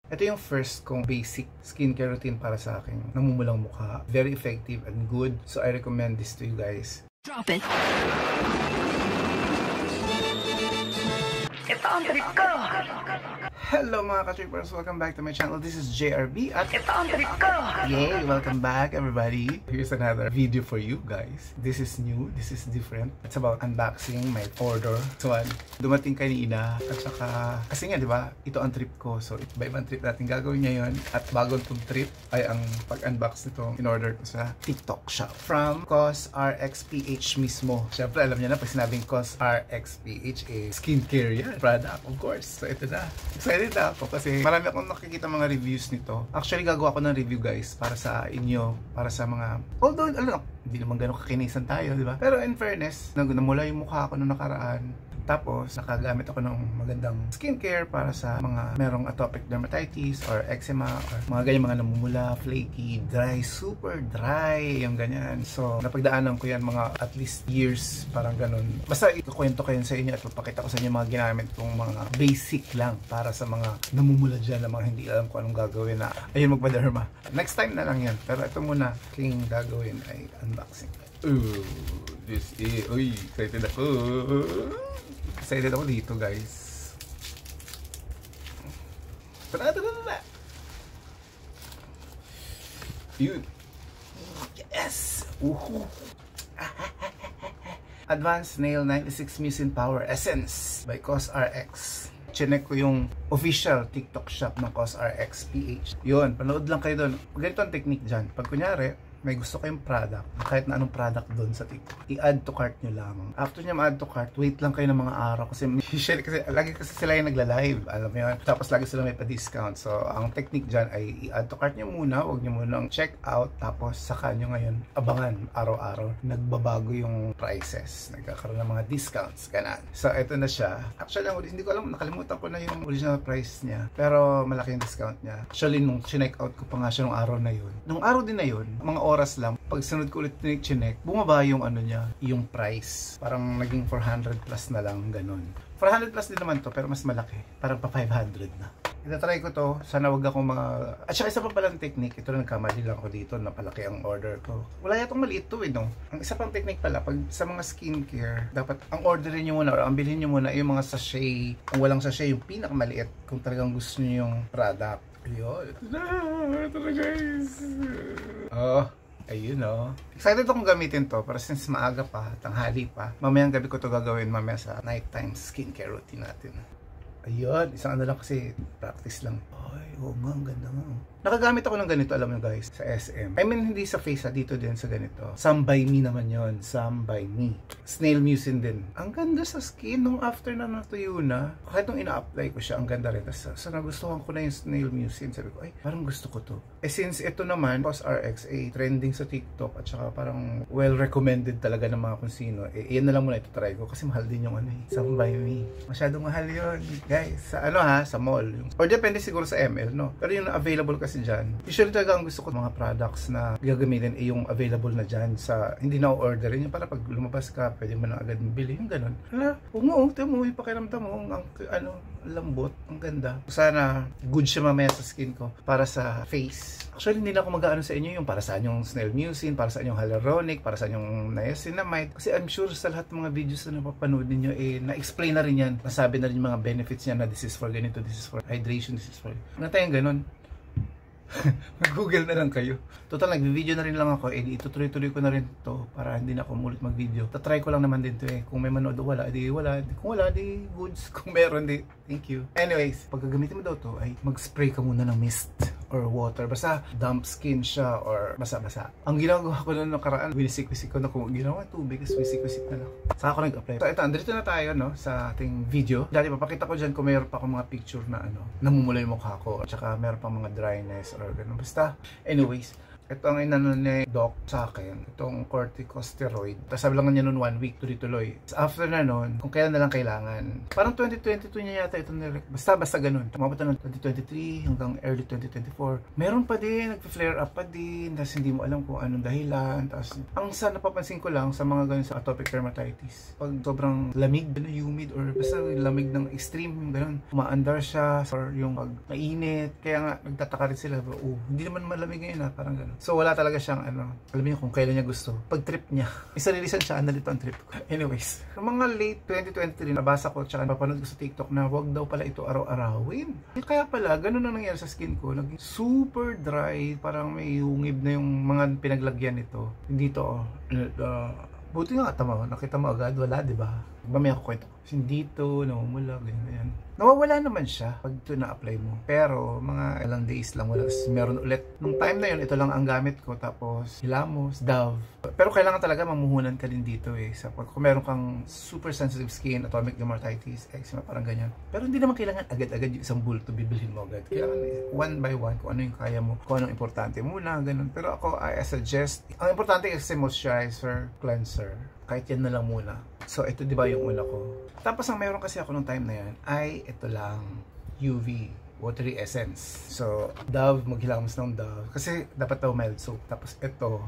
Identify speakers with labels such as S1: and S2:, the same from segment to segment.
S1: Ito yung first kong basic skincare routine para sa akin. Namumulang mukha. Very effective and good. So I recommend this to you guys.
S2: Drop it. Ito ang trip ko.
S1: Hello mga ka-trippers! Welcome back to my channel. This is JRB at
S2: Ito ang trip ko.
S1: yay! Welcome back everybody! Here's another video for you guys. This is new. This is different. It's about unboxing my order. So, dumating kanina at saka kasi nga diba, ito ang trip ko. So, iba-ibang trip natin gagawin ngayon. At bagong tong trip ay ang pag-unbox nito in order ko sa TikTok shop. From COSRXPH mismo. Siyempre alam niyo na pag sinabing COSRXPH skincare yan. Product of course. So, ito na. Excited ako kasi marami akong nakikita mga reviews nito. Actually, gagawa ko ng review guys para sa inyo, para sa mga, although, alam, hindi naman ganun kakinisan tayo, di ba? Pero in fairness, namula yung mukha ko nung nakaraan. Tapos, nakagamit ako ng magandang skincare para sa mga merong atopic dermatitis or eczema or mga ganyan, mga namumula, flaky, dry, super dry, yung ganyan. So, napagdaanan ko yan mga at least years, parang ganun. Basta ikukwento ko yan sa inyo at papakita ko sa inyo mga ginamit kong mga basic lang para sa mga namumula dyan na mga hindi alam ko anong gagawin na ayun magpa-derma. Next time na lang yan. Pero ito muna, king gagawin ay unboxing. Ooh, this is, uy, excited ako. Excited ako dito guys. Tara. Yun. Yes! Advanced Nail 96 Mucin Power Essence by COSRX. Chinek ko yung official TikTok shop ng COSRXPH. Yun, panood lang kayo doon. Ganito ang technique dyan. Pag kunyari, may gusto kayong product, kahit na anong product doon sa TikTok, i-add to cart nyo lang. After nyo ma-add to cart, wait lang kayo ng mga araw kasi usually, lagi kasi sila yung nagla-live, alam mo yun. Tapos lagi sila may pa-discount. So, ang technique dyan ay i-add to cart nyo muna, huwag nyo munang check out, tapos saka nyo ngayon abangan araw-araw. Nagbabago yung prices, nagkakaroon ng mga discounts, ganun. So, ito na siya. Actually, hindi ko alam, nakalimutan ko na yung original price niya, pero malaki yung discount niya. Actually, nung chinek out ko pa nga siya nung araw na yun. Nung araw din na yun, mga oras lang, pag sunod ko ulit chinek, bumaba yung ano niya, yung price. Parang naging 400 plus na lang, ganun. 400 plus din naman to, pero mas malaki. Parang pa 500 na. Itatry ko to, sana wag ako mga... At saka isa pa palang technique, ito na nagkamali lang ako dito, napalaki ang order ko. Wala yatong maliit to no? Ang isa pang technique pala, pag sa mga skincare, dapat ang orderin nyo muna, or ang bilhin nyo muna, yung mga sachet, kung walang sachet, yung pinakamaliit, kung talagang gusto nyo yung product. Ayun, ito na guys. Oh, ayun oh. Excited akong gamitin to, pero since maaga pa, tanghali pa, mamayang gabi ko to gagawin mamaya sa nighttime skincare routine natin. Ayun, isang ano lang kasi, practice lang. Ay, oo nga, ang ganda nga. Nakagamit ako ng ganito, alam nyo guys, sa SM. I mean, hindi sa face, dito din sa ganito. Some by me naman yon, some by me. Snail Mucin din. Ang ganda sa skin, nung after na natuyo na, kahit nung ina-apply ko siya, ang ganda rin. Tapos, so nagustuhan ko na yung Snail Mucin. Sabi ko, ay, parang gusto ko to. Eh, since ito naman, COSRX, trending sa TikTok, at saka parang well-recommended talaga ng mga kung sino, iyan na lang muna ito try ko, kasi mahal din yung ano some by me. Masyadong mahal yun, guys. Sa ano sa mall. Or depende siguro sa ML, no? Pero yung available kasi dyan, usually talaga ang gusto ko mga products na gagamitin yung available na dyan sa, hindi na orderin yung para pag lumabas ka, pwede mo na agad mabili, yung ganun. Hala, ito mo, yung pakiramdam mo, ang lambot, ang ganda. Sana good siya mamaya sa skin ko para sa face. Actually, hindi na ako mag-aano sa inyo yung para saan yung Snail Mucin, para saan yung hyaluronic, para saan yung niacinamide. Kasi I'm sure sa lahat ng mga videos na napapanood ninyo, na-explain na rin yan. Nasabi na rin yung mga benefits niya na this is for ganito, this is for hydration, this is for... Ano tayong ganun? Mag-google na lang kayo. Total, nag-video na rin lang ako. Itutuloy-tuloy ko na rin to para hindi na ako mulit mag-video. Tatry ko lang naman din to Kung may manood o wala, di wala. Kung wala, di goods. Kung meron, di thank you. Anyways, pag gagamitin mo daw to, ay mag-spray ka muna ng mist or water. Basta damp skin siya or basa-basa. Ang ginagawa ko na nakaraan, winisik-wisik ko na kung ginawa tubig, winisik-wisik na lang. Saka ako nag-apply. So ito, andito na tayo sa ating video. Dati papakita ko dyan kung mayroon pa akong mga picture na namumula yung mukha ko. At saka meron pa mga dryness or gano'n. Basta, anyways, Ito ang inano ni doc sa akin, itong corticosteroid. Tapos sabi lang niya noon 1 week, tuloy-tuloy. After na noon, kung kailan na lang kailangan. Parang 2022 niya yata ito basta ganun. Tumabot na ng 2023 hanggang early 2024. Meron pa din, nag-flare up pa din. Tapos hindi mo alam kung anong dahilan. Tapos ang sa napapansin ko lang sa mga ganun sa atopic dermatitis, pag sobrang lamig, humid, or basta lamig ng extreme, yung ganun, umaandar siya, or yung pag mainit. Kaya nga, nagtataka rin sila, hindi naman malamig ngayon parang ganun. So wala talaga siyang alam niyo kung kailan niya gusto. Pag trip niya, isa rilisan siya, nalito ang trip ko. Anyways, noong mga late 2023, nabasa ko, tsaka napapanood ko sa TikTok na wag daw pala ito araw-arawin. Kaya pala, ganun na nangyari sa skin ko. Naging super dry, parang may hungib na yung mga pinaglagyan nito. Hindi to, buti nga tama, nakita mo agad, wala, di ba? Mamaya ko kwento. Dito, namumula, ganyan. Nawawala naman siya pag ito na-apply mo. Pero, mga ilang days lang, wala. Meron ulit. Nung time na yun, ito lang ang gamit ko. Tapos, Hilamos, Dove. Pero kailangan talaga mamuhunan ka din dito kung meron kang super sensitive skin, atopic dermatitis, eczema, parang ganyan. Pero hindi naman kailangan agad-agad yung isang bulto bibilhin mo agad. Kailangan one by one, kung ano yung kaya mo, kung anong importante muna, ganun. Pero ako, I suggest, ang importante kasi moisturizer, cleanser. Kahit yan na lang muna. So, ito diba yung una ko. Tapos, ang meron kasi ako nung time na yan, ay ito lang, UV watery essence. So, Dove, maghilamos ng Dove. Kasi, dapat daw mild soap. Tapos ito.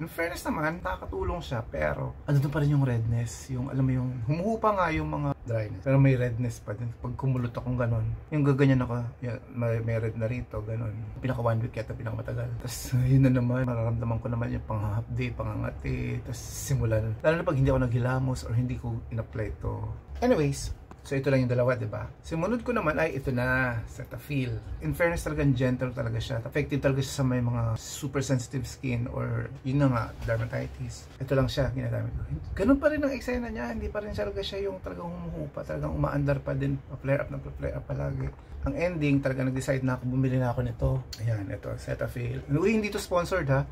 S1: In fairness naman, nakakatulong siya. Pero, ano pa rin yung redness. Yung, alam mo yung, humuhupa nga yung mga dryness. Pero may redness pa din. Pag kumulot akong ganon, yung gaganyan ako, may red na rito, ganon. Pinaka 1 week yata, pinaka matagal. Tapos, yun na naman, mararamdaman ko naman yung pang-update, pangangati. Tapos, simulan. Lalo na pag hindi ako naghilamos or hindi ko in-apply to. Anyways, so ito lang yung dalawa, diba? Sumunod ko naman ay ito na, Cetaphil. In fairness, talagang gentle talaga siya. Effective talaga siya sa may mga super sensitive skin or yun na nga, dermatitis. Ito lang siya, ginagamit ko. Ganun pa rin ang eksena niya. Hindi pa rin talaga siya yung talagang humuhupa. Talagang umaandar pa din. Pa-flare up palagi. Ang ending, talaga nag-decide na ako, bumili na ako nito. Ayan, ito, Cetaphil. Uy, hindi to sponsored ha.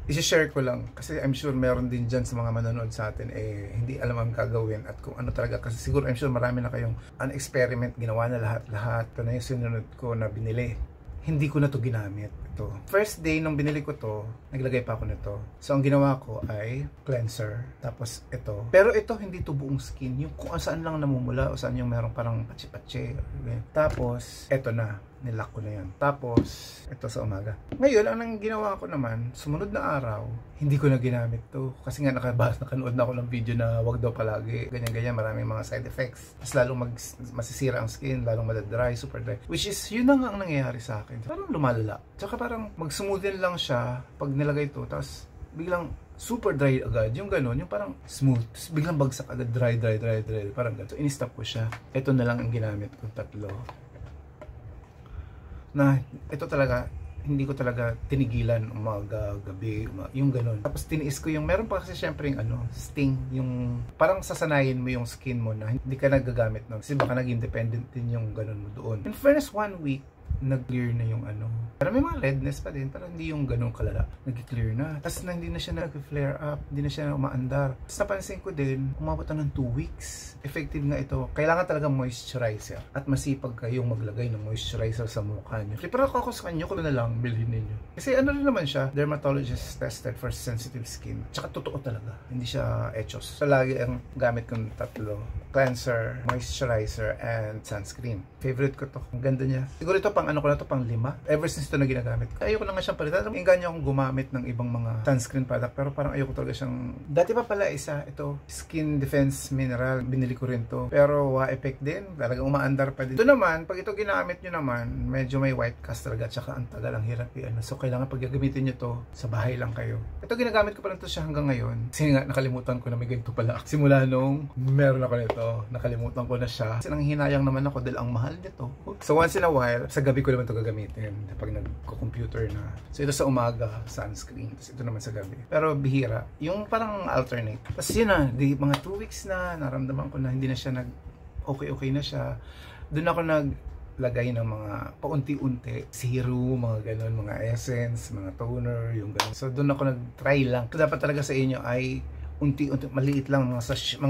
S1: I-share ko lang. Kasi I'm sure meron din dyan sa mga manonood sa atin, hindi alam ang gagawin at kung ano talaga. Kasi siguro I'm sure marami na kayong experiment, ginawa na lahat-lahat. Ito na yung sinunod ko na binili. Hindi ko na to ginamit. Ito. First day nung binili ko to, naglagay pa ako nito. So ang ginawa ko ay cleanser. Tapos ito. Pero ito hindi to buong skin. Yung kung saan lang namumula o saan yung merong parang patsi-patsi. Tapos ito na. Nilock ko na yan. Tapos ito sa umaga. Ngayon, ang ginawa ko naman, sumunod na araw, hindi ko na ginamit to. Kasi nga nakanood na ako ng video na wag daw palagi. Ganyan-ganyan, maraming mga side effects. Mas lalong masisira ang skin, lalong madadry, super dry. Which is, yun na nga ang nangyayari sa akin. Parang lumalala. Tsaka parang mag-smoothen lang siya pag nilagay to. Tapos biglang super dry agad. Yung ganun, yung parang smooth. Tapos biglang bagsak agad, dry. Parang ganun. So, in-stop ko siya. Ito na lang ang ginamit ko, 3. Na ito talaga, hindi ko talaga tinigilan umaga, gabi, yung ganun. Tapos tiniis ko yung, meron pa kasi syempre yung sting, yung parang sasanayin mo yung skin mo na hindi ka nagagamit nun. Kasi baka naging dependent din yung ganun mo doon. In fairness, 1 week, nag-clear na yung Pero may mga redness pa din, pero hindi yung ganun kalala. Nag-clear na. Tapos hindi na siya nag-flare up, hindi na siya umaandar. Tapos napansin ko din, umabot na ng 2 weeks. Effective nga ito. Kailangan talaga moisturizer. At masipag kayong maglagay ng moisturizer sa mukha nyo. Pero ako sa kanyo, kung na lang, bilhin ninyo. Kasi ano rin naman siya, dermatologist tested for sensitive skin. Tsaka totoo talaga. Hindi siya echos. So lagi ang gamit kong 3. Cleanser, moisturizer, and sunscreen. Favorite ko to. Ang ganda niya. Siguro ito pang ko na to, pang 5. Ever since ito na ginagamit. Ayoko na nga siyang palitan. Inganya akong gumamit ng ibang mga sunscreen product. Pero parang ayoko talaga siyang... Dati pa pala ito, Skin Defense Mineral. Binili ko rin to. Pero effect din. Talagang umaandar pa din. Ito naman, pag ito ginamit nyo naman, medyo may white cast talaga. Tsaka ang tagal, ang hirap yan. So kailangan pag gagamitin nyo to, sa bahay lang kayo. Ito ginagamit ko pa lang to siya hanggang ngayon. Kasi nga, nakalimutan ko na may ganito pala. Simula nung meron ako nito, nakalimutan ko na siya. Kasi nang hinayang naman ako dahil ang mahal nito. So once in a while, sa gabi ko naman ito gagamitin pag nagko-computer na. So ito sa umaga, sunscreen. Tapos ito naman sa gabi. Pero bihira. Yung parang alternate. Tapos yun na, mga 2 weeks na, naramdaman ko na hindi na siya okay na siya. Doon ako naglagay ng mga paunti-unti. Serum, mga ganun, mga essence, mga toner, yung ganun. So doon ako nag-try lang. So dapat talaga sa inyo ay unti-unti, maliit lang, mga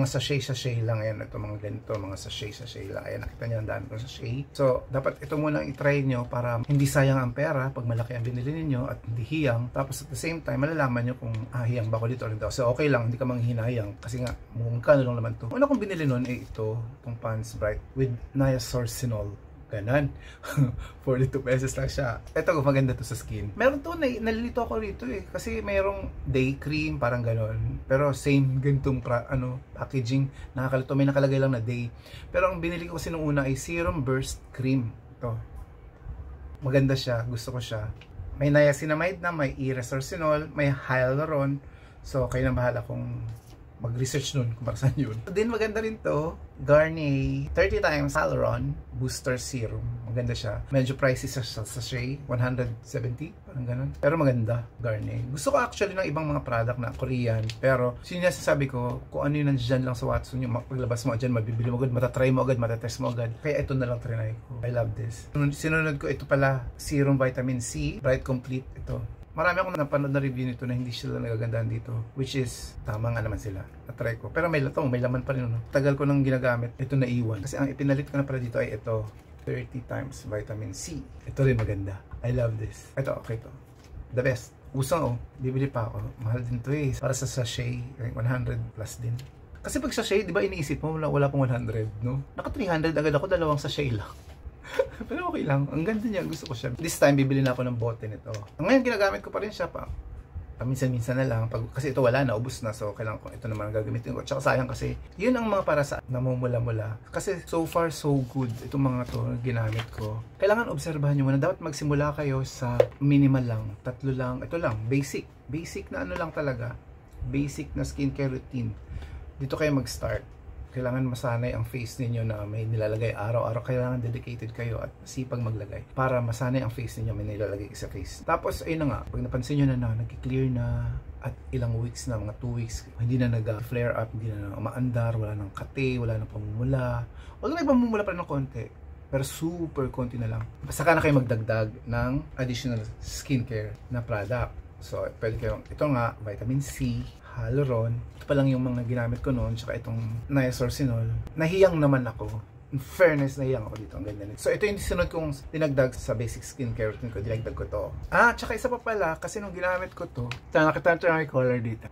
S1: sachet lang. Ayan, ito mga ganito, mga sachet lang. Ayan, nakita nyo ang dami kong sachet. So, dapat ito muna i-try nyo para hindi sayang ang pera pag malaki ang binili ninyo at hindi hiyang. Tapos at the same time, malalaman nyo kung hiyang ba ako dito or hindi. So, okay lang, hindi ka manghinayang kasi nga, magkano lang naman to. Una kong binili nun ay ito, itong Pond's Bright with niacinamide. Ganon. 42 pesos lang siya. Ito, maganda to sa skin. Meron to, nalilito ako rito eh. Kasi mayroong day cream, parang ganon. Pero same ganitong packaging. Nakakalito, may nakalagay lang na day. Pero ang binili ko kasi nung una ay Serum Burst Cream. Ito. Maganda siya. Gusto ko siya. May niacinamide na, may e-resorcinol, may hyaluron. So, kayo na bahala kung mag-research nun kung para saan yun. Then maganda rin to, Garnier 30 times Hyaluron Booster Serum. Maganda siya. Medyo pricey sa sachet, 170, parang ganun. Pero maganda, Garnier. Gusto ko actually ng ibang mga product na Korean. Pero sinasabi ko, kung ano yun nandiyan lang sa Watson, yung paglabas mo dyan, mabibili mo agad, matatry mo agad, matatest mo agad. Kaya ito na lang trinay ko. I love this. Sinunod ko, ito pala, Serum Vitamin C, Bright Complete, ito. Marami akong napanood na review nito na hindi sila nagagandahan dito. Which is, tama nga naman sila. Na-try ko. Pero may laman pa rin. No? Tagal ko nang ginagamit. Ito na iwan. Kasi ang ipinalit ko na pala dito ay ito. 30 times vitamin C. Ito rin maganda. I love this. Ito, okay to. The best. Usang bibili pa ako. Mahal din to eh. Para sa sachet, 100 plus din. Kasi pag sachet, di ba iniisip mo, wala pang 100, no? Naka 300 agad ako, dalawang sachet lang. Pero okay lang. Ang ganda niya. Gusto ko siya. This time, bibili na ako ng bote nito. Ngayon, ginagamit ko pa rin siya pa. Minsan-minsan na lang. Kasi ito wala na. Ubus na. So, kailangan ko ito naman ang gagamitin ko. Tsaka sayang kasi, yun ang mga para sa namumula-mula. Kasi so far, so good. Itong mga to ginamit ko. Kailangan obserbahan nyo muna. Dapat magsimula kayo sa minimal lang. 3 lang. Ito lang. Basic. Basic na ano lang talaga. Basic na skincare routine. Dito kayo mag-start. Kailangan masanay ang face ninyo na may nilalagay araw-araw. Kailangan dedicated kayo at sipag maglagay para masanay ang face ninyo may nilalagay sa face. Tapos, ayun na nga, pag napansin nyo na nag-clear na at ilang weeks na, mga 2 weeks, hindi na nag-flare up, hindi na umaandar, wala nang kate, wala nang pamumula. Wala may pamumula pa rin ng konti. Pero super konti na lang. Saka na kayo magdagdag ng additional skincare na product. So, pwede kayong, ito nga, vitamin C, hyaluron. Ito pa lang yung mga ginamit ko noon, tsaka itong niacinamide. Nahiyang naman ako. In fairness, nahiyang ako dito. Ang ganda nito. So, ito yung sinunod kong dinagdag sa basic skincare routine ko. Dinagdag ko to. Tsaka isa pa pala, kasi nung ginamit ko to, nakita nyo yung color dito.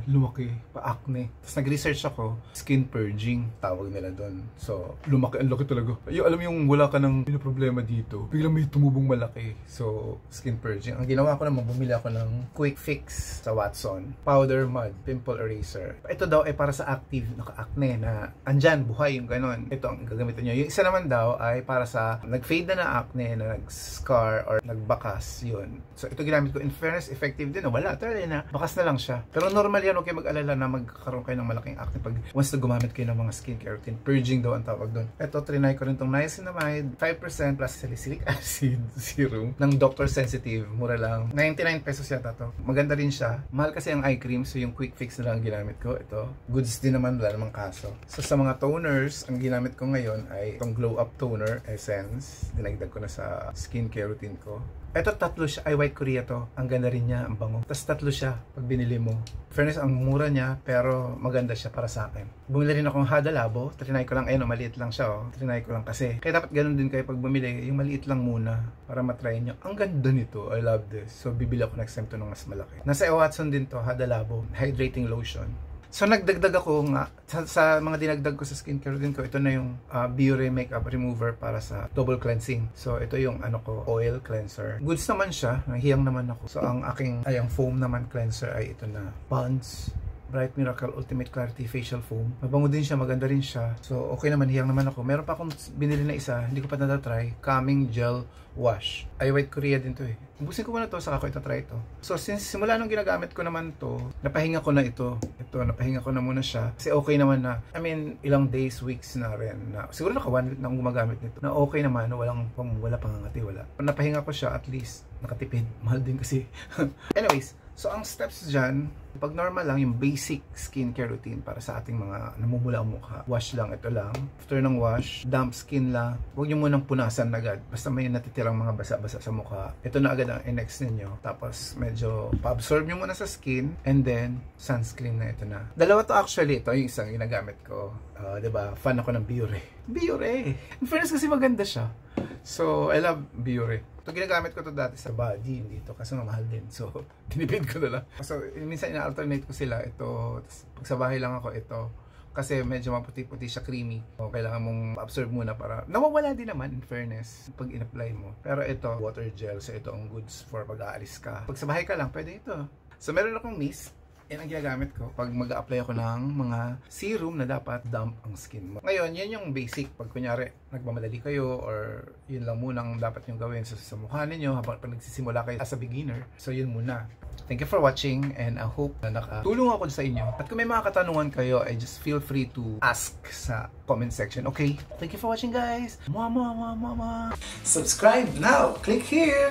S1: Lumaki, pa-acne. Tapos nag-research ako, skin purging, tawag nila doon. So, lumaki, ang laki talaga. Alam yung wala ka ng problema dito. Biglang may tumubong malaki. So, skin purging. Ang ginawa ko naman, bumili ako ng quick fix sa Watson. Powder mud, pimple eraser. Ito daw ay para sa active, naka-acne na andyan, buhay yung ganon. Ito ang gagamitin nyo. Yung isa naman daw ay para sa nag-fade na acne, na nag-scar or nagbakas, yun. So ito ginamit ko. In fairness, effective din. Wala, talaga na. Bakas na lang siya. Pero normal yan, okay mag-alala na magkakaroon kayo ng malaking acne pag once na gumamit kayo ng mga skincare routine. Purging daw ang tawag doon. Ito, trinay ko rin itong niacinamide, 5% plus salicylic acid serum ng Dr. Sensitive. Mura lang. 99 pesos yata to. Maganda rin siya. Mahal kasi ang eye cream, so yung quick fix na lang ginamit ko. Ito, goods din naman, wala namang kaso. So sa mga toners, ang ginamit ko ngayon ay itong Glow Up Toner Essence. Dinagdag ko na sa skincare routine ko. Ito, 3 siya. Ay, White Korea to. Ang ganda rin niya, ang bango. Tapos 3 siya pag binili mo. Fairness, ang mura niya, pero maganda siya para sa akin. Bumili rin akong Hada Labo. Trinay ko lang. Ayun, maliit lang siya. Trinay ko lang kasi. Kaya dapat ganun din kayo pag bumili. Yung maliit lang muna para matry nyo. Ang ganda nito. I love this. So, bibili ako next time to ng mas malaki. Nasa Watson din to, Hada Labo. Hydrating Lotion. So, nagdagdag ako nga, sa mga dinagdag ko sa skincare routine ko, ito na yung Biore Makeup Remover para sa double cleansing. So, ito yung oil cleanser. Goods naman siya, nahiyang naman ako. So, ang foam naman cleanser ay ito na Pond's Bright Miracle Ultimate Clarity Facial Foam. Mabango din siya, maganda rin siya. So, okay naman, hiyang naman ako. Meron pa akong binili na isa, hindi ko pa natatry. Calming Gel Wash. Ay, White Korea din to eh. Ubusin ko muna to, saka ko itatry ito. So, since simula nung ginagamit ko naman to, napahinga ko na ito. Napahinga ko na muna siya. Kasi okay naman na, ilang days, weeks na rin. Siguro naka 1 week na akong gumagamit nito. Na okay naman, wala pangangati, wala. Napahinga ko siya, at least, nakatipid. Mahal din kasi. Anyways, so ang steps dyan, pag normal lang, yung basic skincare routine para sa ating mga namumula ang mukha. Wash lang, ito lang. After ng wash, damp skin lang. Huwag nyo munang punasan agad. Basta may natitira sobrang mga basa-basa sa mukha, ito na agad ang i-next ninyo. Tapos medyo pa-absorb nyo muna sa skin, and then sunscreen na ito na. Dalawa to actually, ito yung isang ginagamit ko. Diba? Fan ako ng Biore. Biore! In fairness kasi maganda siya. So, I love Biore. Ito ginagamit ko to dati sa body, dito kasi mahal din. So, tinipid ko na lang. So, minsan ina-alternate ko sila. Ito, pag sa bahay lang ako, ito. Kasi medyo maputi-puti siya, creamy. So, kailangan mong absorb muna para nawawala din naman, in fairness, pag in-apply mo. Pero ito, water gel. So, ito ang goods for pag-aalis ka. Pag sa bahay ka lang, pwede ito. So, meron akong mist. Yan ang ginagamit ko pag mag-a-apply ako ng mga serum na dapat damp ang skin mo. Ngayon, yan yung basic. Pag kunyari, nagmamadali kayo or yun lang munang dapat yung gawin sa mukha ninyo habang pag nagsisimula kayo as a beginner. So, yun muna. Thank you for watching and I hope na nakatulong ako sa inyo. At kung may mga katanungan kayo, just feel free to ask sa comment section. Okay? Thank you for watching, guys! Subscribe now! Click here!